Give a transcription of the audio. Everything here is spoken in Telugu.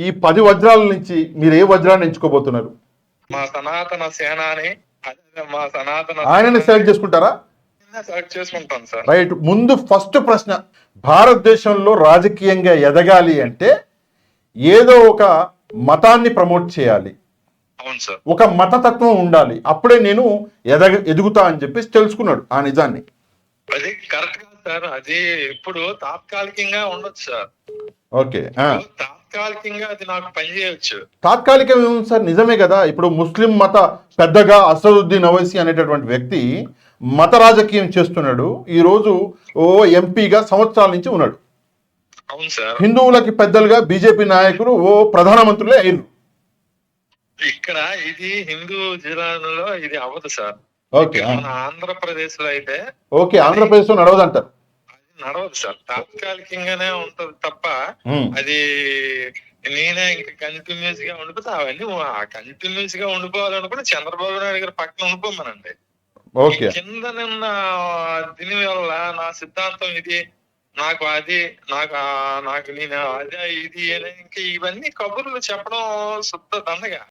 ఈ 10 వజ్రాల నుంచి మీరు ఏ వజ్రాన్ని ఎంచుకోబోతున్నారు? మా సనాతన సేనాని, అదే మా సనాతన ఆయనని సెలెక్ట్ చేసుకుంటారా? సెలెక్ట్ చేసుకుంటాం సార్. రైట్. ముందు ఫస్ట్ ప్రశ్న, భారతదేశంలో రాజకీయంగా ఎదగాలి అంటే ఏదో ఒక మతాన్ని ప్రమోట్ చేయాలి, అవును సార్. ఒక మతతత్వం ఉండాలి, అప్పుడే నేను ఎదుగుతా అని చెప్పేసి తెలుసుకున్నాడు ఆ నిజాన్ని. అది కరెక్ట్ గా సార్. అది ఇప్పుడు తాత్కాలికంగా ఉండొచ్చు సార్. ఓకే. తాత్కాలికంగా అది నాకు పని చేయొచ్చు. తాత్కాలికం ఏముంది సార్, నిజమే కదా. ఇప్పుడు ముస్లిం మత పెద్దగా అసదుద్దీన్ ఓవైసీ అనేటటువంటి వ్యక్తి మత రాజకీయం చేస్తున్నాడు. ఈరోజు ఎంపీగా సంవత్సరాల నుంచి ఉన్నాడు. అవును సార్. హిందువులకి పెద్దలుగా బీజేపీ నాయకులు ప్రధానమంత్రులే అయ్యారు. ఇక్కడ ఇది హిందూ జిల్లాలో ఇది అవ్వదు సార్. ఓకే. మన ఆంధ్రప్రదేశ్ లో అయితే ఓకే, ఆంధ్రప్రదేశ్ లో నడవదంటారు. నడవదు సార్. తాత్కాలికంగానే ఉంటది తప్ప అది నేనే ఇంకా కంటిన్యూస్ గా ఉండిపోతే అవన్నీ కంటిన్యూస్ గా ఉండిపోవాలనుకుంటే చంద్రబాబు నాయుడు గారు పక్కన ఉండిపోమనండి. కింద నిన్న దీని వల్ల నా సిద్ధాంతం ఇది, నాకు అది, నాకు నేను అదే ఇది ఇంకా ఇవన్నీ కబుర్లు చెప్పడం శుద్ధ దండగా.